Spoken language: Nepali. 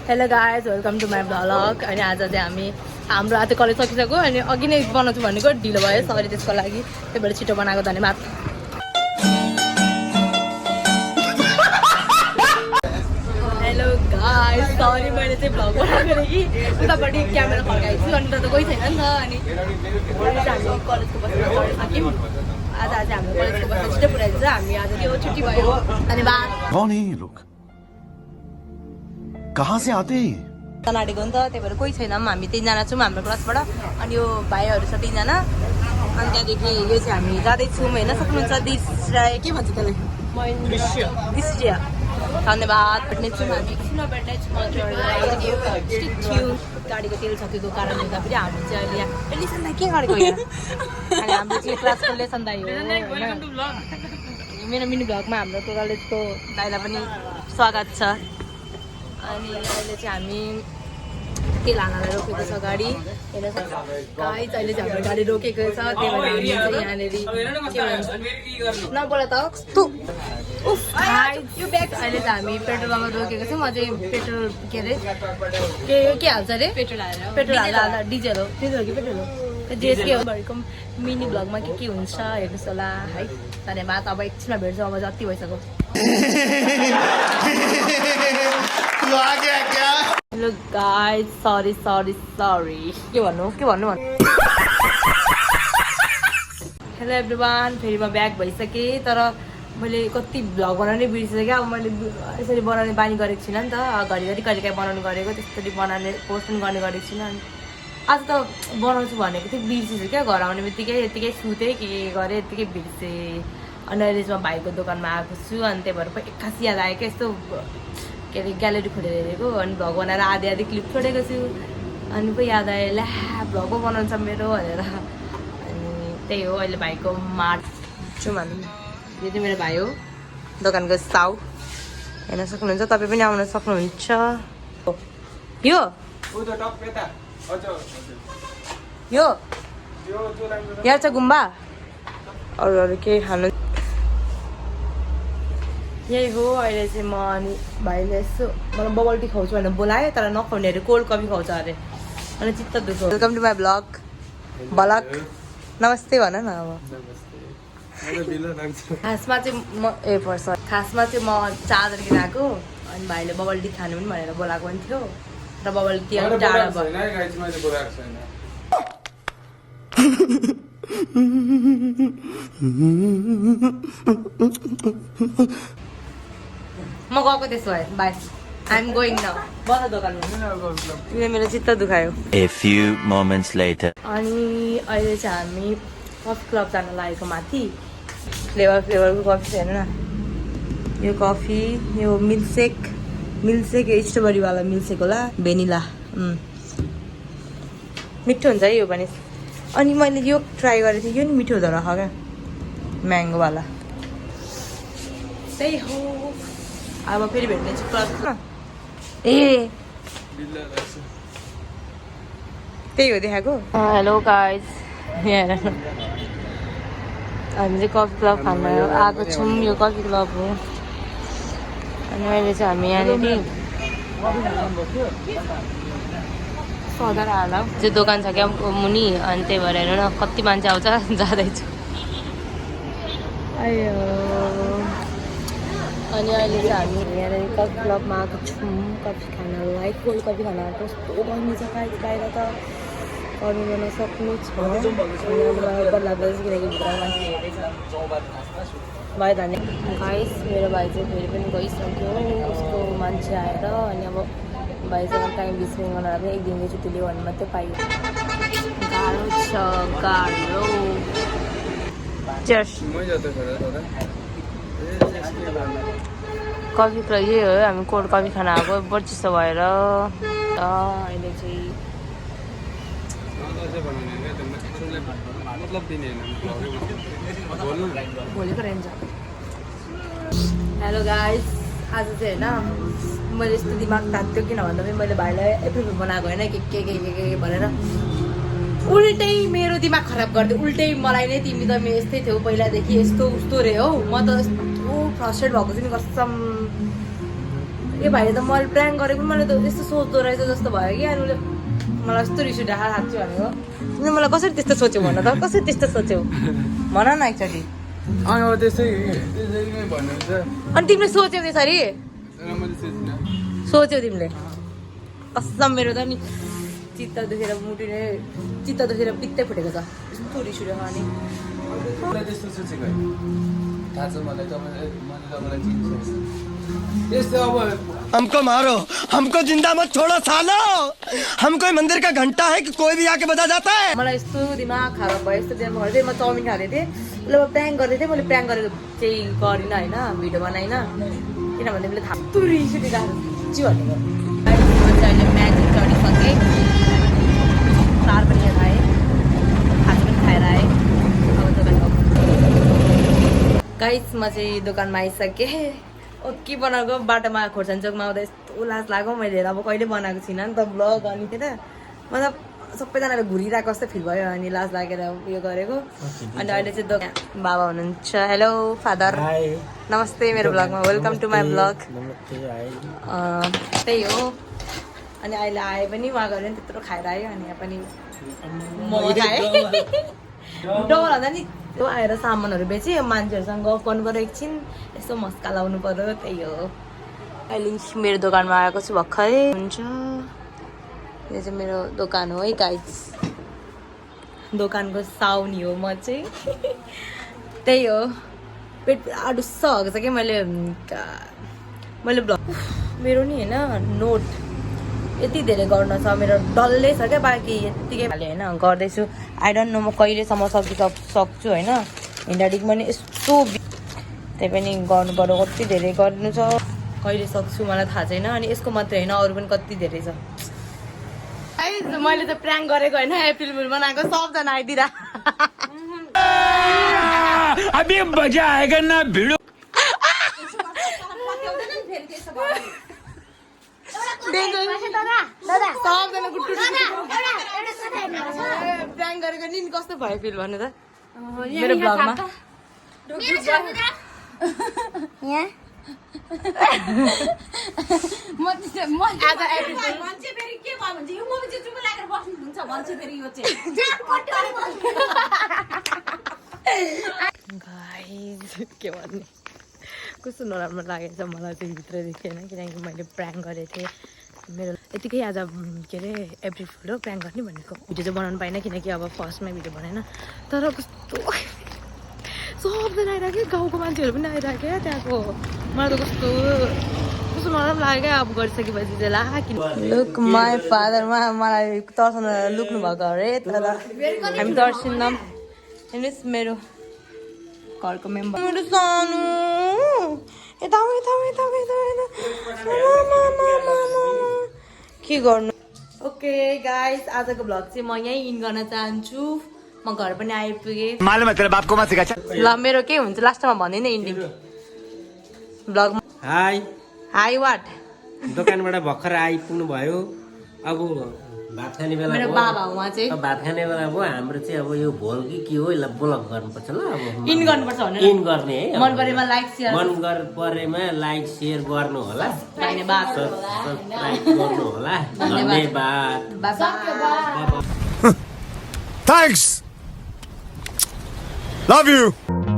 Hello guys welcome to my vlog. अनि आज चाहिँ हाम्रो आज कलेज सकिसक्यो अनि अघि नै बनाउँछु भनेको ढिलो भयो, सरी त्यसको लागि। त्यही भएर छिटो बनाएको, धन्यवाद। हेलो गाइज सरी मैले चाहिँ भ्लग बनाएको कि उतापट्टि क्यामेरा फर्काएको छु अनि त कोही छैन नि त। अनि हामी कलेजको बसमा चढिसक्यौँ। आज हाम्रो कलेजको बसमा छिटो पुऱ्याइदिन्छ। हामी आज त्यो छुट्टी भयो, धन्यवाद। कौन है ये लोग? कहाँ से आते हैं? तनाडेको नि त, त्यही भएर कोही छैन। हामी 3जना छौँ हाम्रो क्लासबाट अनि यो भाइहरू छ 3जना। अनि त्यहाँदेखि यो चाहिँ हामी जाँदैछौँ होइन, सक्नुहुन्छ दिश्राय के भन्छ त्यसलाई, दृश्य। धन्यवाद। भेट्नेछौँ हामी एकछिनमा, भेट्नेछौँ। गाडीको तेल सकेको कारणले गर्दाखेरि हामी चाहिँ अहिले यहाँ लेसन दाइ के गरेको यहाँ अनि हाम्रो चाहिँ क्लासको लेसन दाइ हो। मेरो मिनी भ्लगमा हाम्रो कलेजको दाइलाई पनि स्वागत छ। अनि अहिले चाहिँ हामी तेल हाल्नलाई रोकेको छ गाडी। हेर्नुहोस् गाइस, अहिले चाहिँ हाम्रो गाडी रोकेको छ। त्यही भएर हामी चाहिँ यहाँनिर नबोला त कस्तो उफ गाइस, यो ब्याग अहिले चाहिँ हामी पेट्रोल पम्पमा रोकेको छौँ। अझै पेट्रोल के अरे के हाल्छ अरे, पेट्रोल हाल्दा डिजेल हो कि पेट्रोल हो जेस के हो भएको मिनी भ्लगमा के हुन्छ हेर्नुहोस् होला है। धन्यवाद। अब एकछिनमा भेट्छौँ, अब जति भइसक्यो। हेलो गाइस सरी के भन्नु हेलो एभ्रिवान, फेरि म ब्याक भइसकेँ। तर मैले कति भ्लग बनाउनै बिर्सिसकेँ क्या। अब मैले यसरी बनाउने बानी गरेको छुइनँ नि त, घरिघरि कहिलेकाहीँ बनाउनु गरेको, त्यसरी बनाउने पोस्ट पनि गर्ने गरेको छुइनँ। अनि आज त बनाउँछु भनेको थिएँ, बिर्सिछु क्या। घर आउने बित्तिकै यत्तिकै सुतेँ के गरेँ, यत्तिकै बिर्सेँ। अनि अहिले चाहिँ म भाइको दोकानमा आएको छु। अनि त्यही भएर एक्कासी याद आयो क्या, यस्तो के अरे ग्यालेरी खोलेर हेरेको अनि भ्लग बनाएर आधी क्लिप छोडेको छु। अनि पो याद आयो ल्या भ्लग पो बनाउँछ मेरो भनेर। अनि त्यही हो, अहिले भाइको मार्ट छु भनौँ न। यो चाहिँ मेरो भाइ हो, दोकानको साउ। हेर्न सक्नुहुन्छ, तपाईँ पनि आउन सक्नुहुन्छ। यो यहाँ छ गुम्बा, अरू केही खानु यही हो। अहिले चाहिँ म अनि भाइले यसो मलाई बबल टी खुवाउँछु भनेर बोलायो, तर नखुवाउने अरे, कोल्ड कफी खुवाउँछ अरे। अनि चित्त दुख्यो। Welcome to my vlog. नमस्ते भन न। अब खासमा चाहिँ म चादर किन आएको अनि भाइले बबल टी खानु पनि भनेर बोलाएको पनि थियो, र बबल टी अलिक टाढा भयो। म गएको त्यसो भए bye, I am going now. बस दोकानमा मेरो चित्त दुखायो। A few moments later. अनि अहिले चाहिँ हामी कफी क्लब जान लागेको माथि। फ्लेभरको कफी छ हेर्नु न, यो कफी, यो मिल्कसेक स्ट्रबेरीवाला मिल्कसेक होला, भेनिला मिठो हुन्छ है यो पनि। अनि मैले यो ट्राई गरेको थिएँ, यो नि मिठो हुँदो रहेछ क्या, म्याङ्गोवाला। त्यही हो। अब फेरि भेट्ने छु क्लबमा। ए त्यही हो देखाएको। हेलो गाइज, यहाँ हामी चाहिँ कफी क्लब खान आएको छौँ। यो कफी क्लब हो। अनि अहिले चाहिँ हामी यहाँनिर सदर हाल चाहिँ दोकान छ क्या मुनि। अनि त्यही भएर हेर्नु न कति मान्छे आउँछ। जाँदैछु। अनि अहिले चाहिँ हामी यहाँनिर कफी क्लबमा आएको छौँ कफी खानलाई, कोल्ड कफी खान आएको। कस्तो गर्मी छ गाइस, बाहिर त गर्मी गर्न सक्नु छ। लाग्दैछ किनकि भित्र मान्छे हेरेछ भाइ। धन्यवाद गाइस। मेरो भाइ चाहिँ फेरि पनि गइसक्यो, उसको मान्छे आएर। अनि अब भाइसँग टाइम स्पेन्ड गर्न पनि एक दिनको छुट्टी लियो भने मात्रै पाइयो। गाह्रो छ, गाह्रो। कफी त यही हो, हामी कोल्ड कफी खान आएको बढी चिसो भएर। अहिले चाहिँ भोलिको रेन्ज। हेलो गाइस, आज चाहिँ होइन मैले यस्तो दिमाग तात्यो किन भन्दा पनि मैले भाइलाई एप्रिल बनाएको होइन के भनेर उल्टै मेरो दिमाग खराब गरिदियो। उल्टै मलाई नै तिमी त यस्तै थियौ पहिलादेखि, यस्तो उस्तो रे हौ। म त यस्तो फ्रस्ट्रेट भएको छु नि कसम। ए भाइले त मैले प्र्याङ्क गरेको मैले त यस्तो सोच्दो रहेछ जस्तो भयो कि अनि उसले मलाई यस्तो रिस उठ्यो हाच्छु भनेको उसले मलाई कसरी त्यस्तो सोच्यौ भन त कसरी त्यस्तो सोच्यौ भन न एकचोटि अनि अब त्यसै नै भन्नुहुन्छ अनि तिमीले सोच्यौ त्यसरी तर मैले सोच्न सोच्यौ तिमीले कसम मेरो त नि चित्त दुखेर मुटुले चित्त दुखेर पित्तै फुटेको छ यस्तो रिस उठ्यो अनि मलाई त्यस्तो सोचेको होइन थाहा छ मलाई मैले तपाईँलाई चिन्छु यस्तो अब हमको मारो हमको जिंदा मत छोड़ो सालो हम कोई मंदिर का घंटा है कि कोई भी आके बजा जाता है मलाई यस्तो दिमाग खराब भयो यस्तो दिमाग खराब थियो म चाउमिन खाँदै थिएँ उसले अब प्र्याङ्क गर्दै थिएँ मैले प्र्याङ्क गरेको चाहिँ गरिनँ होइन भिडियो बनाइनँ किनभने मैले थाहा यस्तो रिस उठिरहेको ची भनेको अहिले म्याजिक चढिसकेँ चार पनि खाएँ खास पनि खाएर आएँ अब दोकान गाइस म चाहिँ दोकानमा आइसकेँ के बनाएको बाटोमा खोर्सानी चोकमा आउँदा यस्तो लाज लाग्यो मैले अब कहिले बनाएको छुइनँ नि त ब्लग अनि थिएन मतलब सबैजनाले घुरिरहेको जस्तो फिल भयो अनि लाज लागेर उयो गरेको अनि अहिले चाहिँ दोकान बाबा हुनुहुन्छ हेलो फादर नमस्ते मेरो ब्लगमा वेलकम टु माई ब्लग त्यही हो अनि अहिले आए पनि उहाँ गएर पनि त्यत्रो खाएर आयो अनि यहाँ पनि मोमो खाएँ डबल भन्दा नि त्यो आएर सामानहरू बेचेँ मान्छेहरूसँग गफ गर्नु पऱ्यो एकछिन यसो मस्का लाउनु पऱ्यो त्यही हो अहिले मेरो दोकानमा आएको छु भर्खरै हुन्छ यो चाहिँ मेरो दोकान हो है गाइस दोकानको साउनी हो म चाहिँ त्यही हो पेट पुरा डुस्स भएको छ कि मैले ब्लग मेरो नि होइन नोट यति धेरै गर्न छ मेरो डल्लै छ क्या बाँकी यत्तिकै हालेँ होइन गर्दैछु आई डोन्ट नो म कहिलेसम्म सक्छु होइन हिँडाडिक पनि यस्तो त्यही पनि गर्नु पर्यो कति धेरै गर्नु छ कहिले सक्छु मलाई थाहा छैन अनि यसको मात्रै होइन अरू पनि कति धेरै छ मैले त प्र्याङ्क गरेको होइन एप्रिल फुल बनाएको सबजना आइदिएर अभी मजा आएगा ना भिड़ो सबजना गुट्टु प्र्याङ्क गरेको नि कस्तो भयो फिल भन्नु त मेरो ब्लगमा के भन्ने कस्तो नराम्रो लागेको छ मलाई चाहिँ भित्रदेखि होइन किनकि मैले प्र्याङ्क गरेको थिएँ मेरो यतिकै आज के अरे एप्रिल फुल हो प्र्याङ्क गर्ने भनेको भिडियो चाहिँ बनाउनु पाइनँ किनकि अब फर्स्टमै भिडियो बनाएन तर कस्तो सबजना आइरहेको गाउँको मान्छेहरू पनि आइरहेको क्या त्यहाँको मलाई त कस्तो कस्तो नराम्रो लाग्यो क्या अब गरिसकेपछि चाहिँ ला किन लुक माई फादरमा मलाई तर्साउन लुक्नु भएको अरे तर हामी तर्सिन्नौँ हेर्नुहोस् मेरो घरको मेम्बर मेरो सानो के गर्नु ओके गाइस आजको भ्लग चाहिँ म यहीँ इन गर्न चाहन्छु म घर पनि आइपुगेँ ल मेरो के हुन्छ लास्टमा भन्दैन ending vlog hi hi what दोकानबाट भर्खर आइपुग्नु भयो अब भात खाने बेला मेरो बाबा हो उहाँ चाहिँ अब भात खाने बेला भयो हाम्रो चाहिँ अब यो भोल कि हो यसलाई ब्लक गर्नुपर्छ ल अब इन गर्नुपर्छ भनेर इन गर्ने है मन परेमा लाइक सेयर मन परेमा लाइक सेयर गर्नु होला धन्यवाद सब्स्क्राइब गर्नु होला धन्यवाद थैंक्स लव यू